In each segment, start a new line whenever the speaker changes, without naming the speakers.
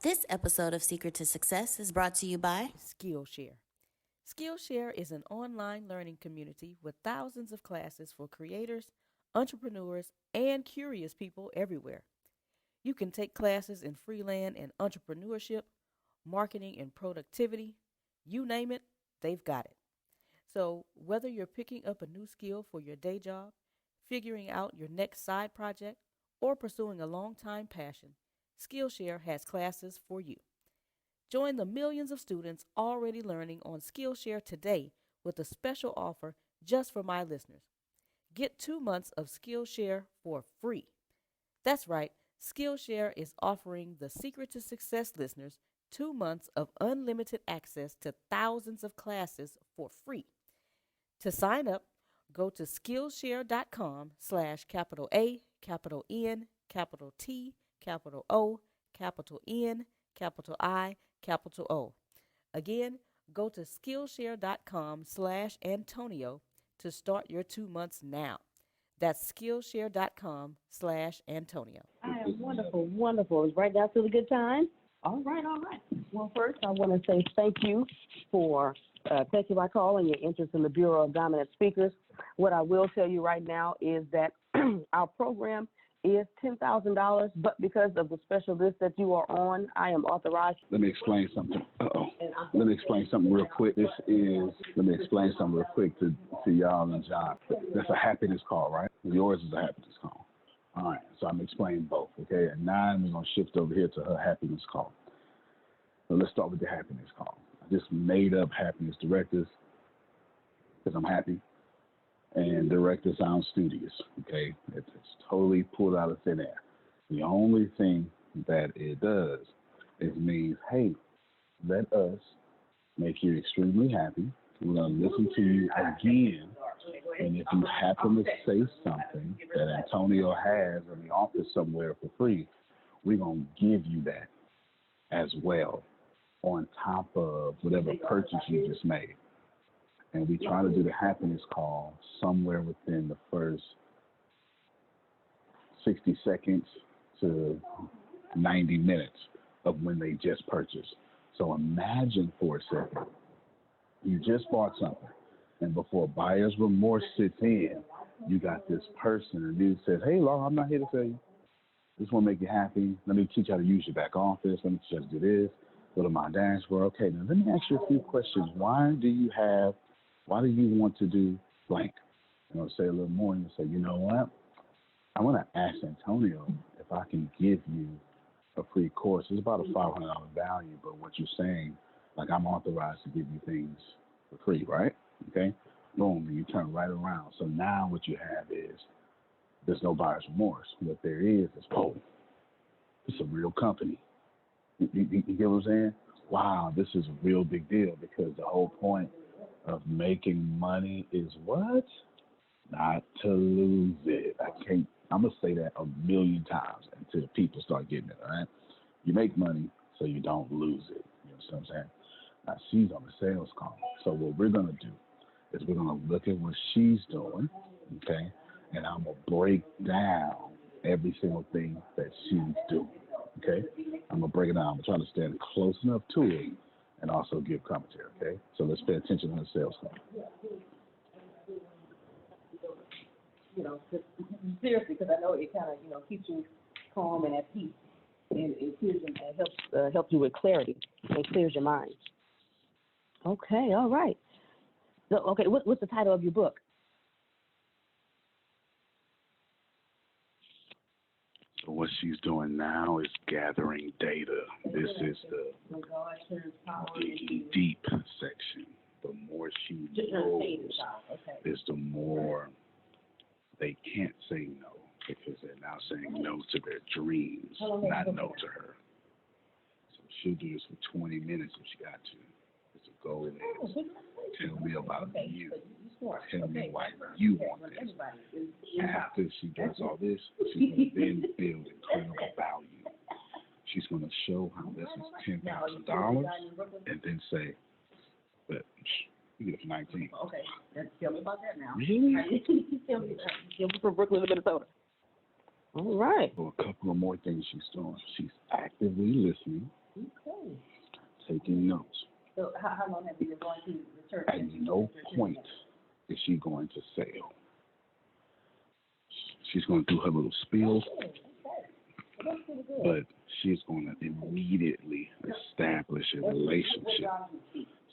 This episode of Secret to Success is brought to you by
Skillshare. Skillshare is an online learning community with thousands of classes for creators, entrepreneurs, and curious people everywhere. You can take classes in freelance and entrepreneurship, marketing and productivity, you name it, they've got it. So, whether you're picking up a new skill for your day job, figuring out your next side project, or pursuing a long-time passion, Skillshare has classes for you. Join the millions of students already learning on Skillshare today with a special offer just for my listeners. Get 2 months of Skillshare for free. That's right, Skillshare is offering the Secret to Success listeners 2 months of unlimited access to thousands of classes for free. To sign up, go to Skillshare.com/capital A, capital N, capital T, capital O, capital N, capital I, capital O. Again, go to Skillshare.com/Antonio to start your 2 months now. That's Skillshare.com/Antonio.
I am wonderful, wonderful. It's right down to the good time. All right, all right. Well, first, I want to say thank you for taking my call and your interest in the Bureau of Dominant Speakers. What I will tell you right now is that our program is $10,000, but because of the special list that you are on, I am authorized.
Let me explain something. Let me explain something real quick. Let me explain something real quick to y'all and John. That's a happiness call, right? Yours is a happiness call. All right, so I'm explaining both, okay? At 9, we're going to shift over here to her happiness call. So let's start with the happiness call. I just made up happiness directors because I'm happy. And director sounds studious, okay? It's totally pulled out of thin air. The only thing that it does is means, hey, let us make you extremely happy. We're going to listen to you again. And if you happen to say something that Antonio has in the office somewhere for free, we're going to give you that as well on top of whatever purchase you just made. And we try to do the happiness call somewhere within the first 60 seconds to 90 minutes of when they just purchased. So imagine for a second, you just bought something, and before buyer's remorse sits in, you got this person, and you says, hey, Laura, I'm not here to tell you. I just want to make you happy. Let me teach you how to use your back office. Let me teach you how to do this. Go to my dashboard. Okay, now let me ask you a few questions. Why do you want to do blank? And I'll say a little more, and you'll say, you know what? I want to ask Antonio if I can give you a free course. It's about a $500 value, but what you're saying, like I'm authorized to give you things for free, right? Okay? Boom, and you turn right around. So now what you have is there's no buyer's remorse. What there is, oh, it's a real company. You get what I'm saying? Wow, this is a real big deal because the whole point of making money is what? Not to lose it. I'm going to say that a million times until people start getting it, all right? You make money so you don't lose it. You know what I'm saying? Now, she's on the sales call. So what we're going to do is we're going to look at what she's doing, okay? And I'm going to break down every single thing that she's doing, okay? I'm going to break it down. I'm going to try to stand close enough to it and also give commentary, okay? So let's pay attention to the sales call.
You know, seriously, because I know it kind of, keeps you calm and at peace, and it clears and helps you with clarity. It clears your mind. Okay, all right. So, okay, what's the title of your book?
So what she's doing now is gathering data. This is the digging deep section. The more she knows, is the more they can't say no because they're now saying no to their dreams, not no to her. So she'll do this for 20 minutes if she got to. It's a goal is, tell me about you. Tell me why you want this. After she does all this, she's going to then build incredible value. She's going to show how this is $10,000 and then say, but you get it for 19.
Okay, tell me about that now.
Really?
Tell me from Brooklyn to Minnesota. All right.
So a couple of more things she's doing. She's actively listening.
Okay.
taking notes.
So how long have you been going to the church?
At no point is she going to sell. She's going to do her little spiel, but she's going to immediately establish a relationship.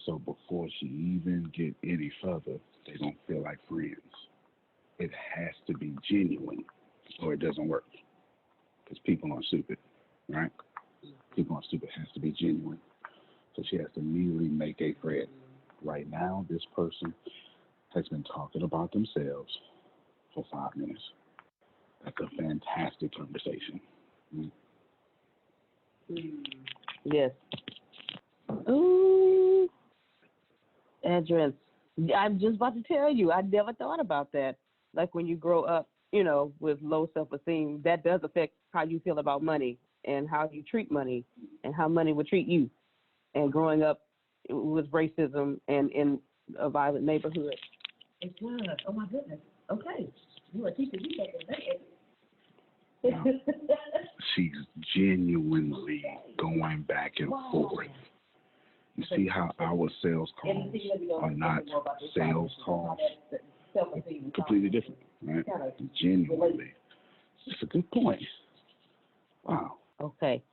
So before she even get any further, they don't feel like friends. It has to be genuine, or it doesn't work. Because people aren't stupid, right? People aren't stupid. It has to be genuine. So she has to immediately make a friend. Right now, this person has been talking about themselves for 5 minutes. That's a fantastic conversation.
Yes. Ooh. Address. I'm just about to tell you, I never thought about that. Like when you grow up, you know, with low self-esteem, that does affect how you feel about money and how you treat money and how money would treat you. And growing up with racism and in a violent neighborhood. It does. Oh my goodness. Okay. You are teaching me that.
She's genuinely going back and forth. You see how our sales calls are not sales calls? Completely different, right? Genuinely. It's a good point. Wow.
Okay.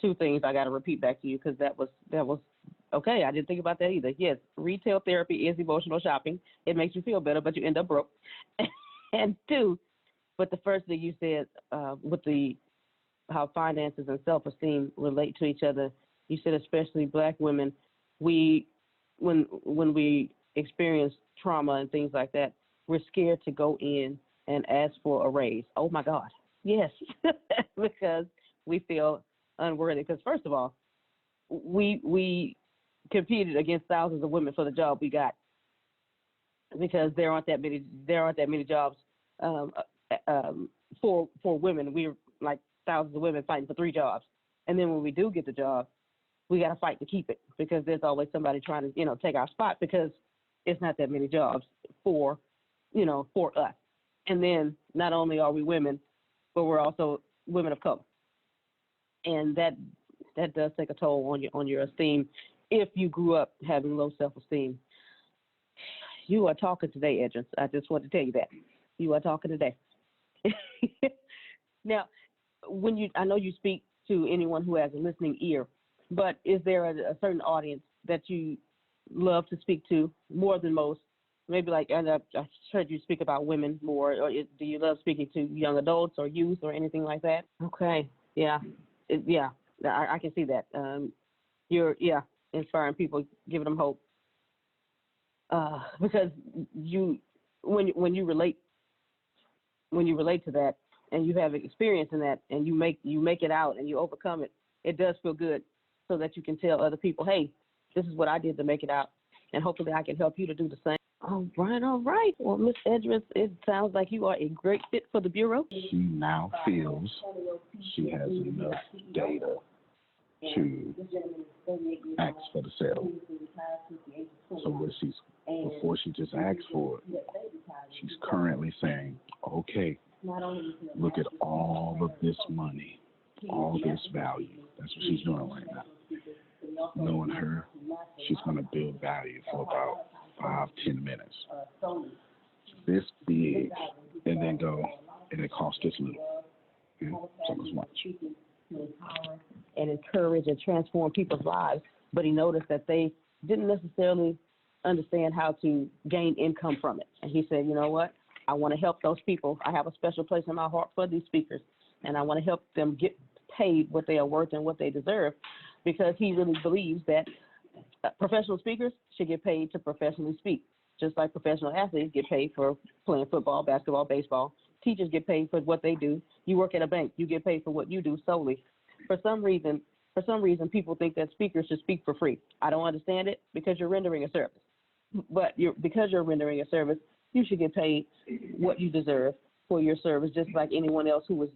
2 things I got to repeat back to you because that was okay. I didn't think about that either. Yes, retail therapy is emotional shopping. It makes you feel better, but you end up broke. And 2, but the first thing you said with how finances and self-esteem relate to each other, you said especially Black women, when we experience trauma and things like that, we're scared to go in and ask for a raise. Oh my God, yes, because we feel unworthy. Because first of all, we competed against thousands of women for the job we got because there aren't that many jobs for women. We're like thousands of women fighting for 3 jobs, and then when we do get the job, we got to fight to keep it because there's always somebody trying to take our spot because it's not that many jobs for us. And then not only are we women, but we're also women of color, and that does take a toll on your esteem if you grew up having low self-esteem. You are talking today, Edris. I just want to tell you that. You are talking today. Now, I know you speak to anyone who has a listening ear, but is there a certain audience that you love to speak to more than most? Maybe I heard you speak about women more, or do you love speaking to young adults or youth or anything like that? Okay, yeah, I can see that. You're inspiring people, giving them hope, because when you relate to that and you have experience in that and you make it out and you overcome it, it does feel good, so that you can tell other people, hey, this is what I did to make it out, and hopefully I can help you to do the same. All right. Well, Ms. Edris, it sounds like you are a great fit for the Bureau.
She now feels she has enough data to ask for the sale. So before she just asks for it, she's currently saying, okay, look at all of this money, all this value. That's what she's doing right now. Knowing her, she's going to build value for about 5-10 minutes. This big, and then go, and it costs this little. So much.
And encourage and transform people's lives. But he noticed that they didn't necessarily understand how to gain income from it. And he said, you know what? I want to help those people. I have a special place in my heart for these speakers, and I want to help them get paid what they are worth and what they deserve, because he really believes that professional speakers should get paid to professionally speak, just like professional athletes get paid for playing football, basketball, baseball. Teachers get paid for what they do. You work at a bank, you get paid for what you do solely. For some reason, people think that speakers should speak for free. I don't understand it, because you're rendering a service. But because you're rendering a service, you should get paid what you deserve for your service, just like anyone else who was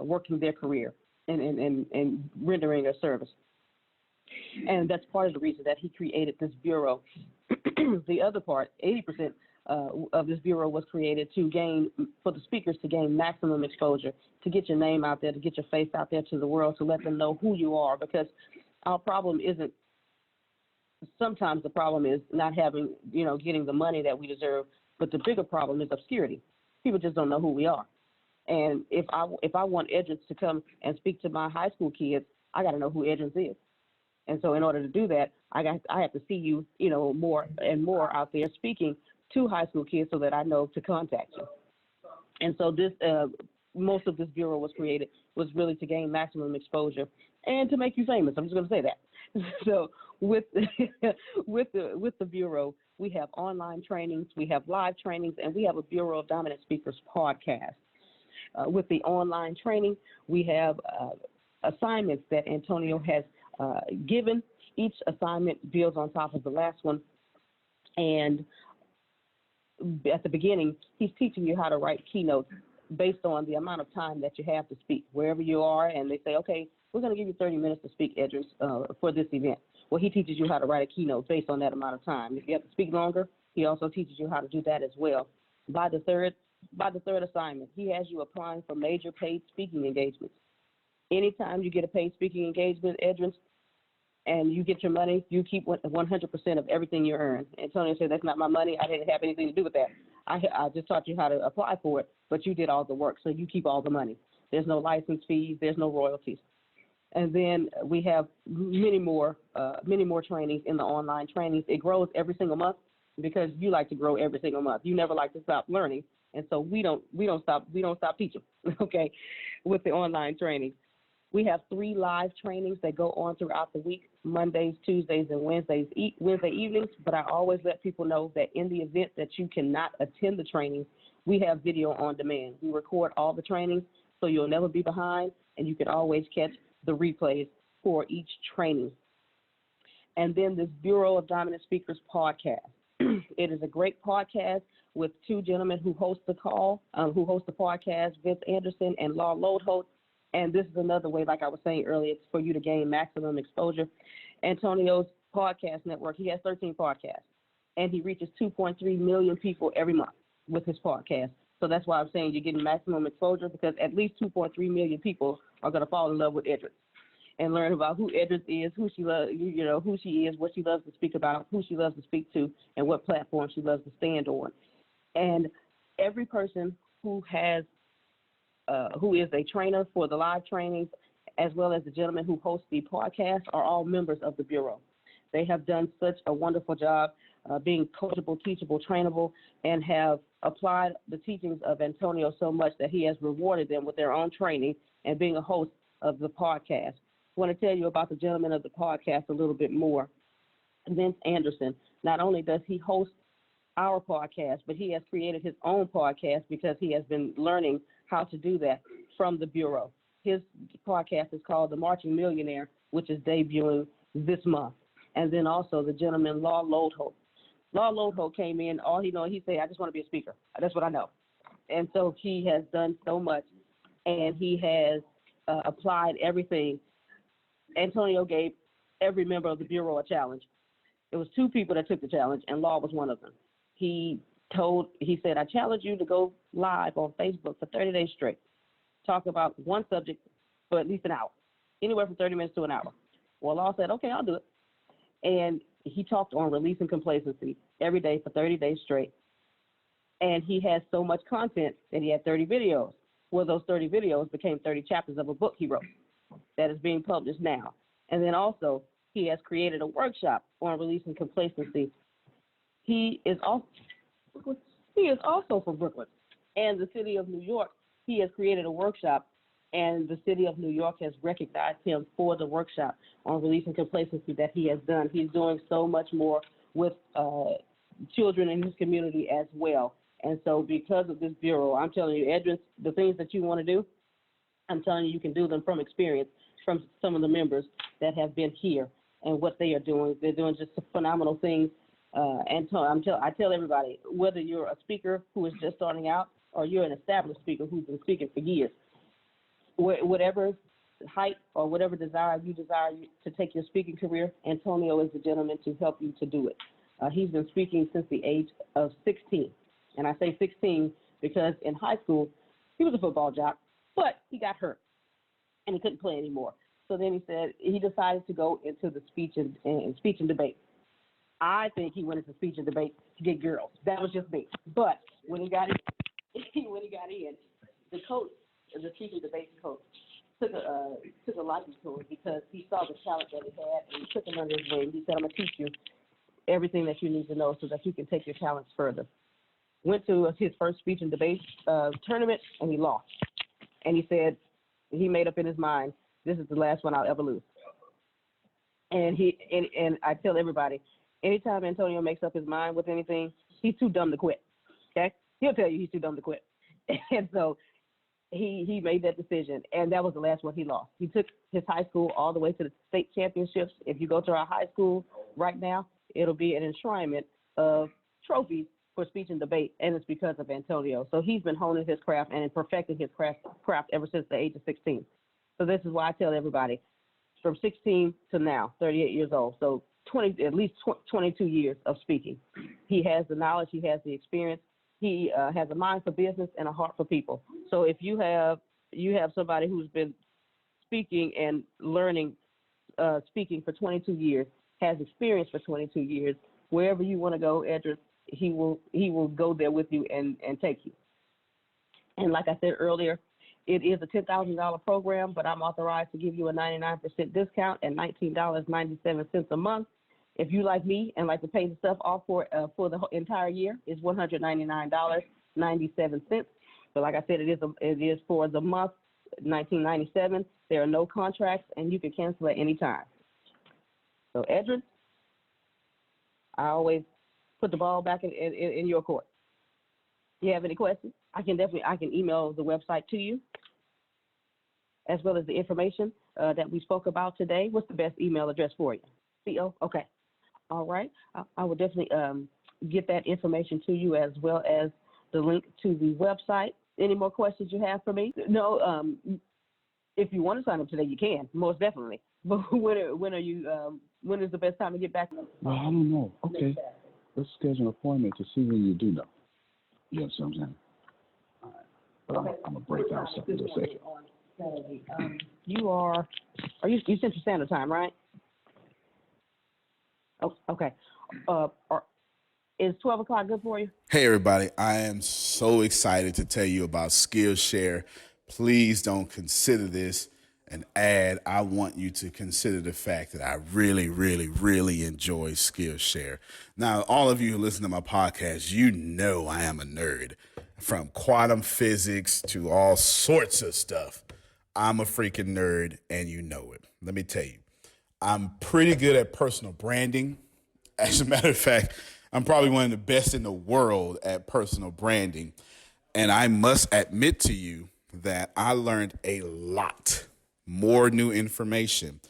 working their career and rendering a service. And that's part of the reason that he created this bureau. The other part, 80% of this bureau was created for the speakers to gain maximum exposure, to get your name out there, to get your face out there to the world, to let them know who you are. Because sometimes the problem is not having, getting the money that we deserve, but the bigger problem is obscurity. People just don't know who we are. And if I want Edrins to come and speak to my high school kids, I got to know who Edrins is. And so in order to do that, I have to see you, more and more out there speaking to high school kids so that I know to contact you. And so most of this bureau was created was really to gain maximum exposure and to make you famous. I'm just going to say that. So with the bureau, we have online trainings, we have live trainings, and we have a Bureau of Dominant Speakers podcast. With the online training, we have assignments that Antonio has given. Each assignment builds on top of the last one. And at the beginning, he's teaching you how to write keynotes based on the amount of time that you have to speak, wherever you are. And they say, okay, we're going to give you 30 minutes to speak, Edrins, for this event. Well, he teaches you how to write a keynote based on that amount of time. If you have to speak longer, he also teaches you how to do that as well. By the third assignment, he has you applying for major paid speaking engagements. Anytime you get a paid speaking engagement, Edrins, and you get your money, you keep 100% of everything you earn. Antonio said, that's not my money. I didn't have anything to do with that. I just taught you how to apply for it, but you did all the work, so you keep all the money. There's no license fees. There's no royalties. And then we have many more trainings in the online trainings. It grows every single month because you like to grow every single month. You never like to stop learning, and so we don't stop teaching. Okay, with the online trainings, we have 3 live trainings that go on throughout the week: Mondays, Tuesdays, and Wednesday evenings. But I always let people know that in the event that you cannot attend the training, we have video on demand. We record all the trainings, so you'll never be behind, and you can always catch the replays for each training. And then this Bureau of Dominant Speakers podcast. It is a great podcast with 2 gentlemen who host the podcast, Vince Anderson and Law Lodeholt. And this is another way, like I was saying earlier, it's for you to gain maximum exposure. Antonio's podcast network, he has 13 podcasts, and he reaches 2.3 million people every month with his podcast. So that's why I'm saying you're getting maximum exposure, because at least 2.3 million people are going to fall in love with Edrins and learn about who Edrins is, who she loves, who she is, what she loves to speak about, who she loves to speak to, and what platform she loves to stand on. And every person who is a trainer for the live trainings, as well as the gentleman who hosts the podcast, are all members of the Bureau. They have done such a wonderful job being coachable, teachable, trainable, and have applied the teachings of Antonio so much that he has rewarded them with their own training and being a host of the podcast. I want to tell you about the gentleman of the podcast a little bit more. Vince Anderson, not only does he host our podcast, but he has created his own podcast because he has been learning how to do that from the Bureau. His podcast is called The Marching Millionaire, which is debuting this month. And then also the gentleman, Law Lodeholt. Law Lodeholt came in, all he knows, he said, I just want to be a speaker. That's what I know. And so he has done so much, and he has applied everything. Antonio gave every member of the Bureau a challenge. It was 2 people that took the challenge, and Law was one of them. He said, I challenge you to go live on Facebook for 30 days straight. Talk about one subject for at least an hour, anywhere from 30 minutes to an hour. Well, Law said, okay, I'll do it. And he talked on releasing complacency every day for 30 days straight. And he has so much content that he had 30 videos. Well, those 30 videos became 30 chapters of a book he wrote that is being published now. And then also, he has created a workshop on releasing complacency. He is also from Brooklyn and the city of New York. He has created a workshop, and the city of New York has recognized him for the workshop on releasing complacency that he has done. He's doing so much more with children in his community as well. And so because of this Bureau, I'm telling you, Edrins, the things that you want to do, I'm telling you, you can do them from experience from some of the members that have been here and what they are doing. They're doing just phenomenal things. And so I tell everybody, whether you're a speaker who is just starting out or you're an established speaker who's been speaking for years, whatever height or whatever desire you desire to take your speaking career, Antonio is the gentleman to help you to do it. He's been speaking since the age of 16. And I say 16 because in high school, he was a football jock, but he got hurt and he couldn't play anymore. So then he said he decided to go into the speech and debate. I think he went into speech and debate to get girls. That was just me. But when he got in, the coach, the speech and debate coach, took a liking to him because he saw the talent that he had and he took him under his wing. He said, "I'm gonna teach you everything that you need to know so that you can take your talents further." Went to his first speech and debate tournament and he lost. And he said he made up in his mind, this is the last one I'll ever lose. And I tell everybody, anytime Antonio makes up his mind with anything, he's too dumb to quit. Okay? He'll tell you he's too dumb to quit. And so he made that decision, and that was the last one he lost. He took his high school all the way to the state championships. If you go to our high school right now, it'll be an enshrinement of trophies for speech and debate, and it's because of Antonio. So he's been honing his craft and perfecting his craft ever since the age of 16. So this is why I tell everybody, from 16 to now, 38 years old, so at least 22 years of speaking. He has the knowledge, he has the experience, he has a mind for business and a heart for people. So if you have somebody who's been speaking and learning, speaking for 22 years, has experience for 22 years, wherever you want to go, Edris, he will go there with you and take you. And like I said earlier, it is a $10,000 program, but I'm authorized to give you a 99% discount at $19.97 a month. If you, like me, and like to pay the stuff off for the entire year, it's $199.97. So like I said, it is for the month, $19.97. There are no contracts, and you can cancel at any time. So Edris, I always put the ball back in your court. You have any questions? I can email the website to you, as well as the information that we spoke about today. What's the best email address for you? CO? Okay. All right. I will definitely get that information to you, as well as the link to the website. Any more questions you have for me? No. If you want to sign up today, you can, most definitely. But when is the best time to get back?
Well, I don't know. Okay. Let's schedule an appointment to see when you do know. You understand what I'm saying? All right. But okay. I'm going to break down something in a second.
Are you Central Standard Time, right? Oh, okay. Is 12 o'clock good for you?
Hey, everybody. I am so excited to tell you about Skillshare. Please don't consider this an ad. I want you to consider the fact that I really, really, really enjoy Skillshare. Now, all of you who listen to my podcast, you know I am a nerd. From quantum physics to all sorts of stuff. I'm a freaking nerd, and you know it. Let me tell you, I'm pretty good at personal branding. As a matter of fact, I'm probably one of the best in the world at personal branding. And I must admit to you that I learned a lot more new information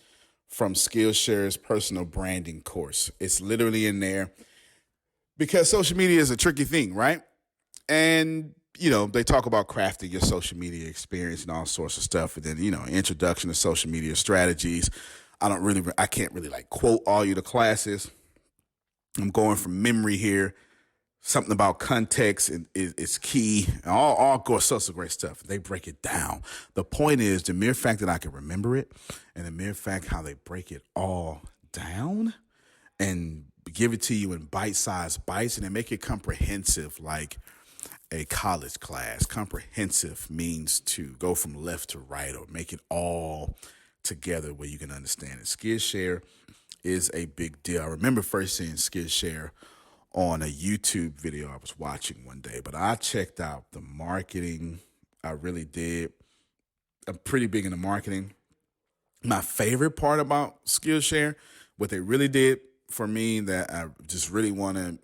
from Skillshare's personal branding course. It's literally in there because social media is a tricky thing, right? And, they talk about crafting your social media experience and all sorts of stuff. And then, introduction to social media strategies. I can't really quote all you the classes. I'm going from memory here. Something about context is key. All sorts of great stuff. They break it down. The point is the mere fact that I can remember it, and the mere fact how they break it all down and give it to you in bite-sized bites, and they make it comprehensive like a college class. Comprehensive means to go from left to right or make it all together where you can understand it. Skillshare is a big deal. I remember first seeing Skillshare on a YouTube video I was watching one day, but I checked out the marketing. I really did. I'm pretty big into marketing. My favorite part about Skillshare, what they really did for me that I just really want to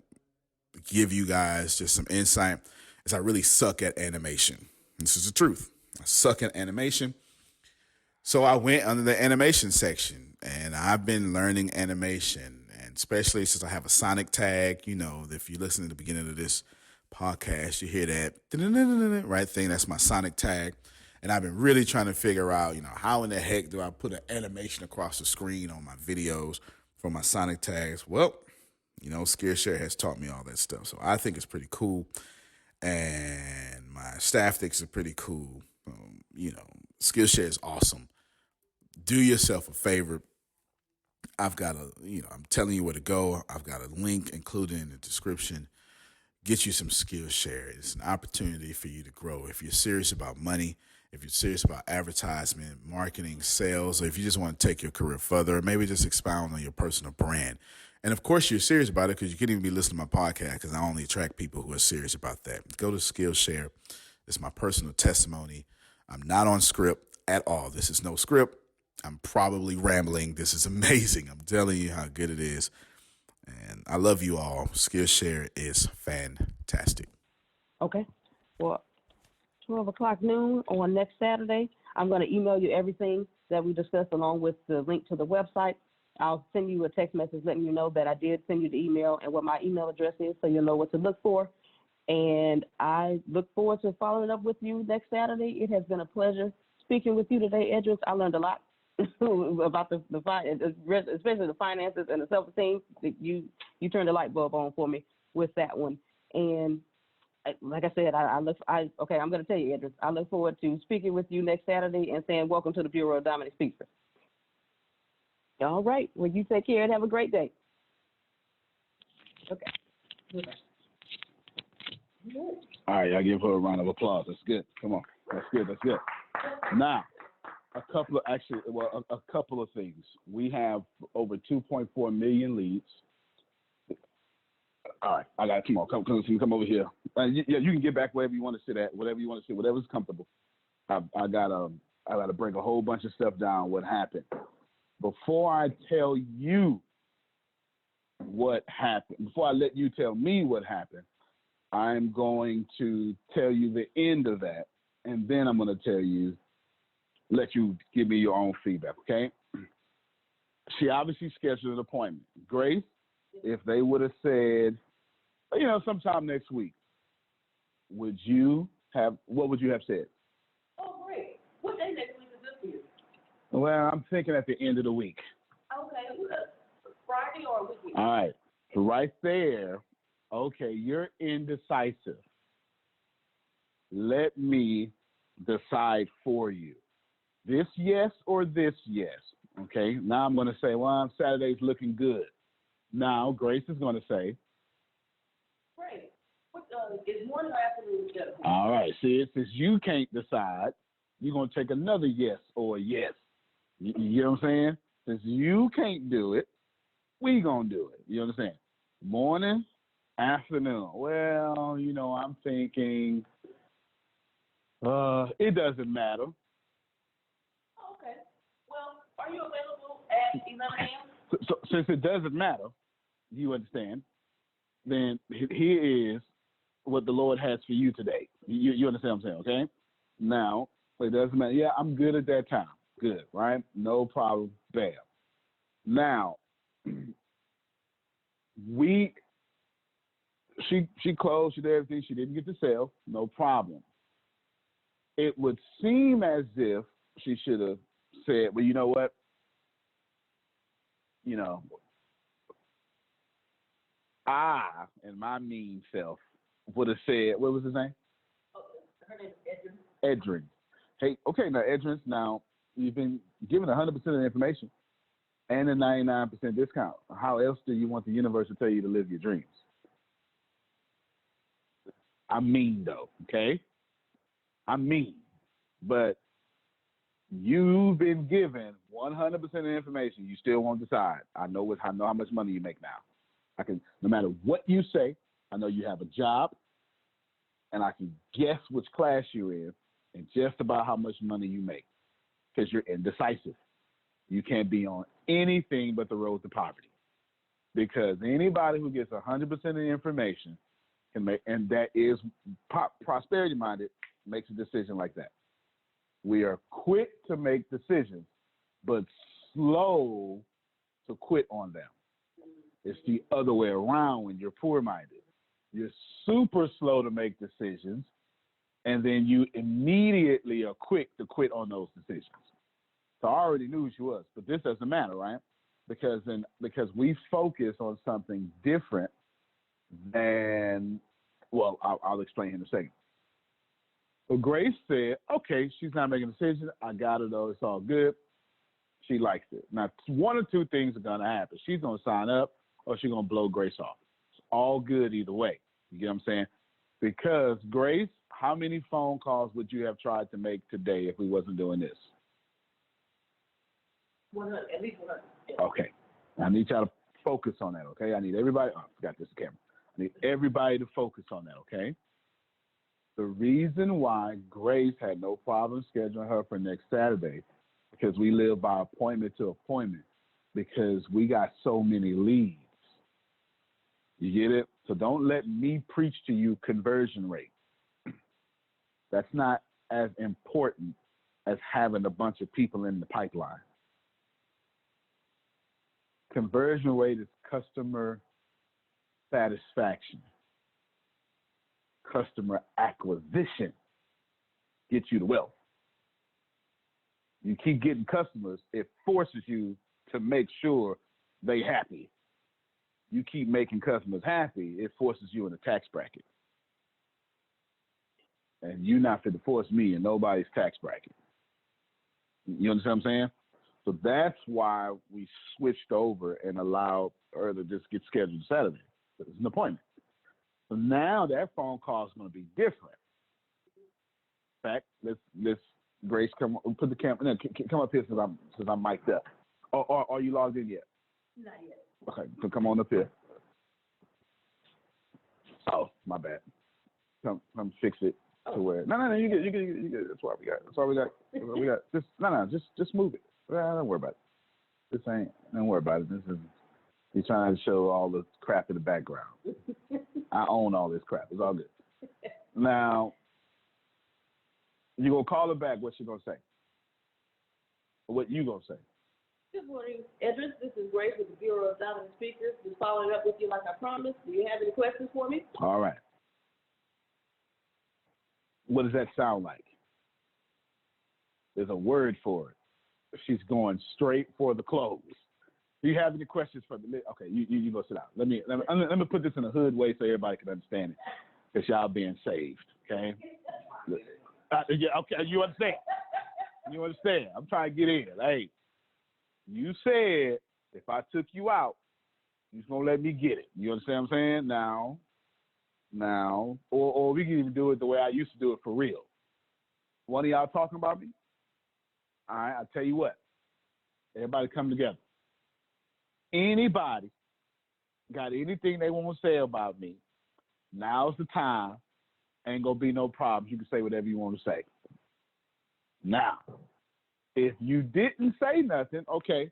give you guys just some insight is I really suck at animation. This is the truth. I suck at animation. So I went under the animation section, and I've been learning animation, and especially since I have a sonic tag. If you listen to the beginning of this podcast, you hear that right thing. That's my sonic tag. And I've been really trying to figure out, how in the heck do I put an animation across the screen on my videos for my sonic tags? Well, Skillshare has taught me all that stuff. So I think it's pretty cool. and my staff thinks it's pretty cool. Skillshare is awesome. Do yourself a favor. I'm telling you where to go. I've got a link included in the description. Get you some Skillshare. It's an opportunity for you to grow. If you're serious about money, if you're serious about advertisement, marketing, sales, or if you just want to take your career further, maybe just expound on your personal brand. And of course, you're serious about it because you can't even be listening to my podcast because I only attract people who are serious about that. Go to Skillshare. It's my personal testimony. I'm not on script at all. This is no script. I'm probably rambling. This is amazing. I'm telling you how good it is. And I love you all. Skillshare is fantastic.
Okay. Well, 12 o'clock noon on next Saturday, I'm going to email you everything that we discussed along with the link to the website. I'll send you a text message letting you know that I did send you the email and what my email address is so you'll know what to look for. And I look forward to following up with you next Saturday. It has been a pleasure speaking with you today, Edris. I learned a lot about especially the finances and the self-esteem. You turned the light bulb on for me with that one. And like I said, I'm going to tell you, Edris, I look forward to speaking with you next Saturday and saying welcome to the Bureau of Dominant Speakers. All right. Well, you take care and have a great day. Okay.
All right, I give her a round of applause. That's good. Come on. That's good. That's good. Now, a couple of things. We have over 2.4 million leads. All right, I got come on, come over here. You can get back wherever you want to sit at, whatever you want to sit, whatever's comfortable. I gotta break a whole bunch of stuff down. What happened? Before I tell you what happened, before I let you tell me what happened, I'm going to tell you the end of that, and then I'm going to let you give me your own feedback, okay? She obviously scheduled an appointment. Grace, if they would have said, sometime next week, what would you have said?
Oh, great. What day next week is this for you?
Well, I'm thinking at the end of the week.
Okay. Friday or weekend?
All right. So right there, okay, you're indecisive. Let me decide for you. This yes or this yes. Okay. Now I'm going to say, well, Saturday's looking good. Now Grace is going to say,
great. Is morning or afternoon better?
all right. See, since you can't decide, you're going to take another yes or a yes. You know what I'm saying? Since you can't do it, we going to do it. You understand? Morning, afternoon. Well, I'm thinking it doesn't matter.
Okay. Well, are you available at 11 a.m.?
So since it doesn't matter, you understand, then here is what the Lord has for you today. You understand what I'm saying, okay? Now, it doesn't matter. Yeah, I'm good at that time. Good, right? No problem. Bam. Now, she closed, she did everything. She didn't get the sale. No problem. It would seem as if she should have said, well, you know what? I, and my mean self, would have said, what was his name?
Her name is
Edrin. Hey, okay, now, Edrin, now, you've been given 100% of the information and a 99% discount. How else do you want the universe to tell you to live your dreams? I'm mean, though, okay? I'm mean. But you've been given 100% of the information. You still won't decide. I know how much money you make now. I can, no matter what you say, I know you have a job, and I can guess which class you're in and just about how much money you make because you're indecisive. You can't be on anything but the road to poverty because anybody who gets 100% of the information can make, and that is prosperity minded, makes a decision like that. We are quick to make decisions, but slow to quit on them. It's the other way around when you're poor-minded. You're super slow to make decisions, and then you immediately are quick to quit on those decisions. So I already knew who she was, but this doesn't matter, right? Because we focus on something different than Well, I'll explain in a second. But Grace said, okay, she's not making a decision. I got her, though. It's all good. She likes it. Now, one or two things are going to happen. She's going to sign up or she's going to blow Grace off. It's all good either way. You get what I'm saying? Because, Grace, how many phone calls would you have tried to make today if we wasn't doing this?
100, at least 100.
Okay. I need y'all to focus on that, okay? I need everybody. Oh, I forgot this camera. I need everybody to focus on that, okay? The reason why Grace had no problem scheduling her for next Saturday, because we live by appointment to appointment, because we got so many leads. You get it? So don't let me preach to you conversion rate. That's not as important as having a bunch of people in the pipeline. Conversion rate is customer satisfaction. Customer acquisition gets you the wealth. You keep getting customers, it forces you to make sure they happy. You keep making customers happy, it forces you in a tax bracket. And you're not fit to force me in nobody's tax bracket. You understand what I'm saying? So that's why we switched over and allowed her to just get scheduled Saturday. It's an appointment. So now that phone call is going to be different. In fact, let's Grace put the camera. No, come up here since I'm mic'd up. Or are you logged in yet?
Not yet.
Okay, so come on up here. Oh, my bad. Come fix it to where. No, you get. That's all we got. That's all we got. Just move it. Don't worry about it. Don't worry about it. This is, he's trying to show all the crap in the background. I own all this crap. It's all good. Now, you gonna call her back. What she gonna say? What you gonna say?
Good morning, Edris. This is Grace with the Bureau of Dominant Speakers. Just following up with you like I promised. Do you have any questions for me?
All right. What does that sound like? There's a word for it. She's going straight for the close. Do you have any questions for me? Okay, you go sit down. Let me put this in a hood way so everybody can understand it, because y'all being saved. Okay. Yeah. Okay. You understand? You understand? I'm trying to get in. Hey, you said if I took you out, you're gonna let me get it. You understand what I'm saying? Now, or we can even do it the way I used to do it for real. One of y'all talking about me? All right, I'll tell you what. Everybody come together. Anybody got anything they want to say about me, now's the time. Ain't going to be no problems. You can say whatever you want to say. Now, if you didn't say nothing, okay.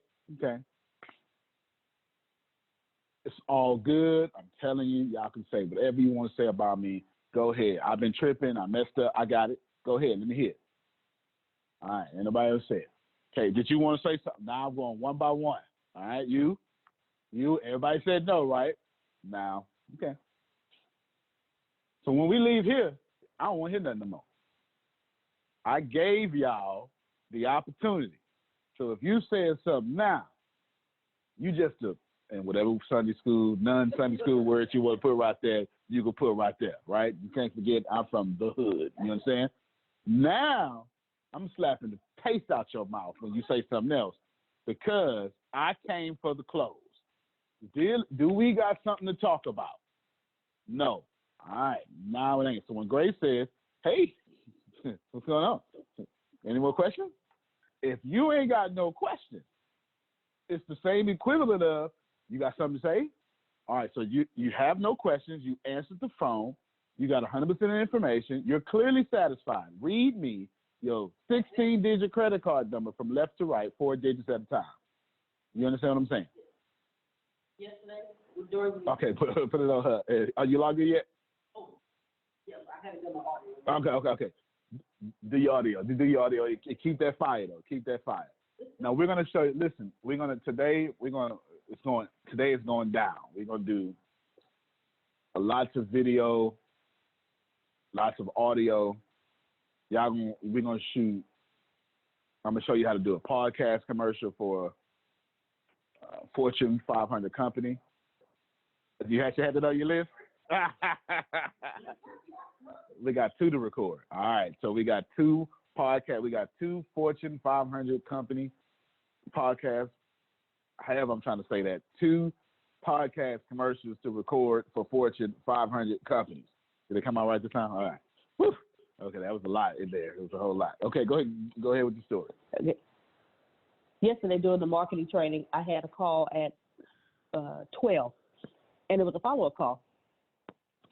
It's all good. I'm telling you, y'all can say whatever you want to say about me. Go ahead. I've been tripping. I messed up. I got it. Go ahead. Let me hear it. All right. Ain't nobody else say it. Okay. Did you want to say something? Now I'm going one by one. All right. You. Everybody said no, right? Now. Okay. So when we leave here, I don't want to hear nothing no more. I gave y'all the opportunity. So if you said something now, you just took, and whatever Sunday school, non-Sunday school words you want to put right there, you can put right there, right? You can't forget I'm from the hood. You know what I'm saying? Now, I'm slapping the taste out your mouth when you say something else, because I came for the close. Do we got something to talk about? No. All right. Now it ain't. So when Grace says, hey, what's going on? Any more questions? If you ain't got no questions, it's the same equivalent of, you got something to say? All right, so you have no questions. You answered the phone. You got 100% of the information. You're clearly satisfied. Read me your 16-digit credit card number from left to right, 4 digits at a time. You understand what I'm saying?
Yesterday, with Doris.
Okay, put it on her. Are you logged in yet?
Oh, yeah, I haven't done my audio.
Okay. Do your audio. Keep that fire, though. Keep that fire. Now, we're going to show you, listen, today is going down. We're going to do lots of video, lots of audio. We're going to shoot, I'm going to show you how to do a podcast commercial for a Fortune 500 company. You actually had that on your list? We got 2 to record. All right. So we got 2 podcasts. We got 2 Fortune 500 company podcasts. However, I'm trying to say that 2 podcast commercials to record for Fortune 500 companies. Did it come out right this time? All right. Whew. Okay, that was a lot in there. It was a whole lot. Okay, go ahead with the story.
Okay. Yesterday during the marketing training, I had a call at 12, and it was a follow-up call.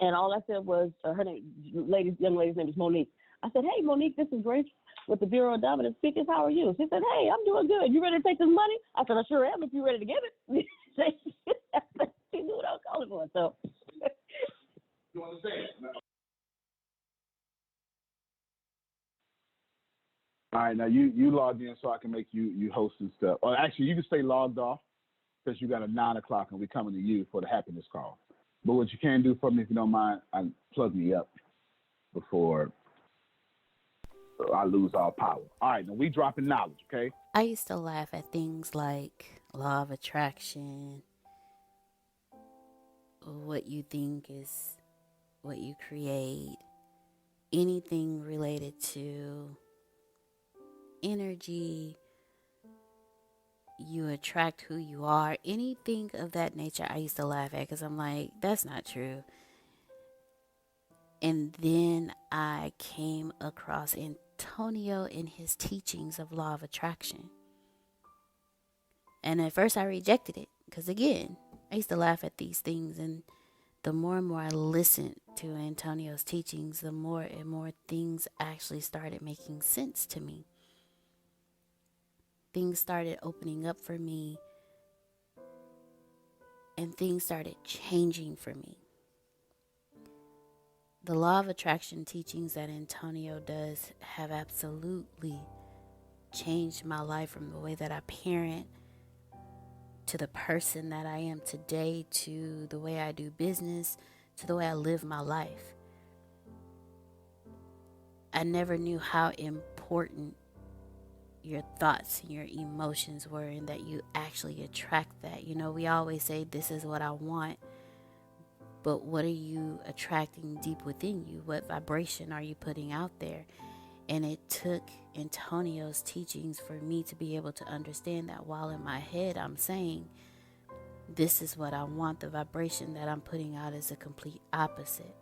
And all I said was, young lady's name is Monique. I said, hey, Monique, this is Grace with the Bureau of Dominant Speakers. How are you? She said, hey, I'm doing good. You ready to take this money? I said, I sure am if you're ready to give it. She knew what I was calling for. So.
You want to say it? No. All right, now you logged in so I can make you host and stuff. Or actually, you can stay logged off because you got a 9 o'clock and we're coming to you for the happiness call. But what you can do for me, if you don't mind, plug me up before I lose all power. All right, now we dropping knowledge, okay?
I used to laugh at things like law of attraction, what you think is what you create, anything related to energy, you attract who you are, anything of that nature. I used to laugh at because I'm like, that's not true. And then I came across Antonio in his teachings of law of attraction. And at first I rejected it because, again, I used to laugh at these things. And the more and more I listened to Antonio's teachings, the more and more things actually started making sense to me. Things started opening up for me, and things started changing for me. The law of attraction teachings that Antonio does have absolutely changed my life, from the way that I parent to the person that I am today, to the way I do business, to the way I live my life. I never knew how important your thoughts and your emotions were, and that you actually attract that. You know, we always say, this is what I want, but what are you attracting deep within you? What vibration are you putting out there? And it took Antonio's teachings for me to be able to understand that while in my head I'm saying, this is what I want, the vibration that I'm putting out is a complete opposite.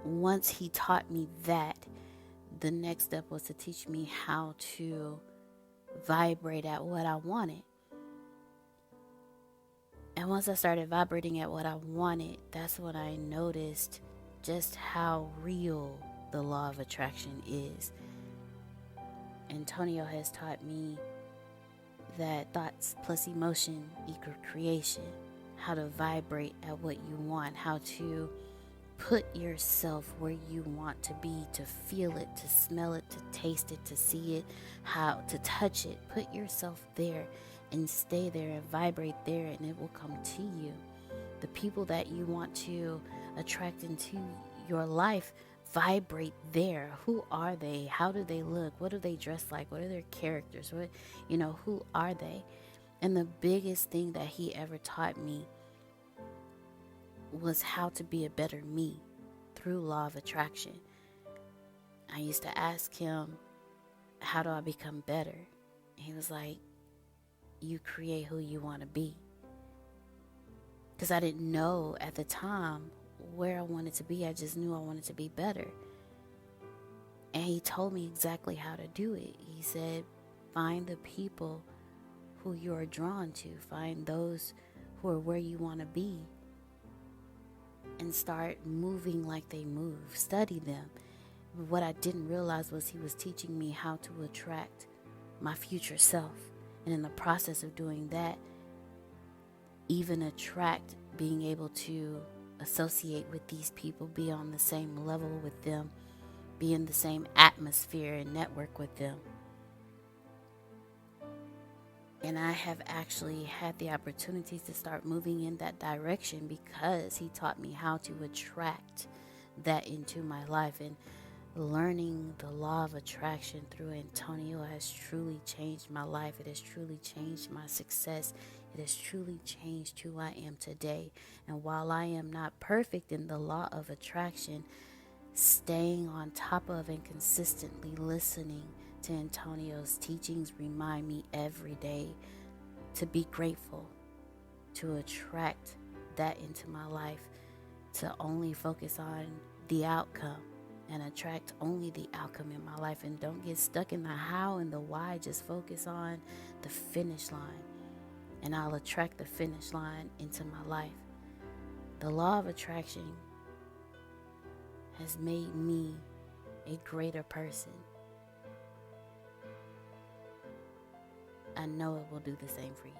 Once he taught me that, the next step was to teach me how to vibrate at what I wanted. And once I started vibrating at what I wanted, that's when I noticed just how real the law of attraction is. Antonio has taught me that thoughts plus emotion equal creation, how to vibrate at what you want, how to put yourself where you want to be, to feel it, to smell it, to taste it, to see it, how to touch it. Put yourself there and stay there and vibrate there, and it will come to you. The people that you want to attract into your life, vibrate there. Who are they? How do they look? What do they dress like? What are their characters? Who are they? And the biggest thing that he ever taught me was how to be a better me through law of attraction. I used to ask him, how do I become better? And he was like, you create who you want to be. Because I didn't know at the time where I wanted to be. I just knew I wanted to be better. And he told me exactly how to do it. He said, find the people who you are drawn to. Find those who are where you want to be, and start moving like they move. Study them. What I didn't realize was he was teaching me how to attract my future self. And in the process of doing that, even attract being able to associate with these people, be on the same level with them, be in the same atmosphere and network with them. And I have actually had the opportunities to start moving in that direction because he taught me how to attract that into my life. And learning the law of attraction through Antonio has truly changed my life. It has truly changed my success. It has truly changed who I am today. And while I am not perfect in the law of attraction, staying on top of and consistently listening to Antonio's teachings remind me every day to be grateful, to attract that into my life, to only focus on the outcome and attract only the outcome in my life, and don't get stuck in the how and the why. Just focus on the finish line, and I'll attract the finish line into my life. The law of attraction has made me a greater person. I know it will do the same for you.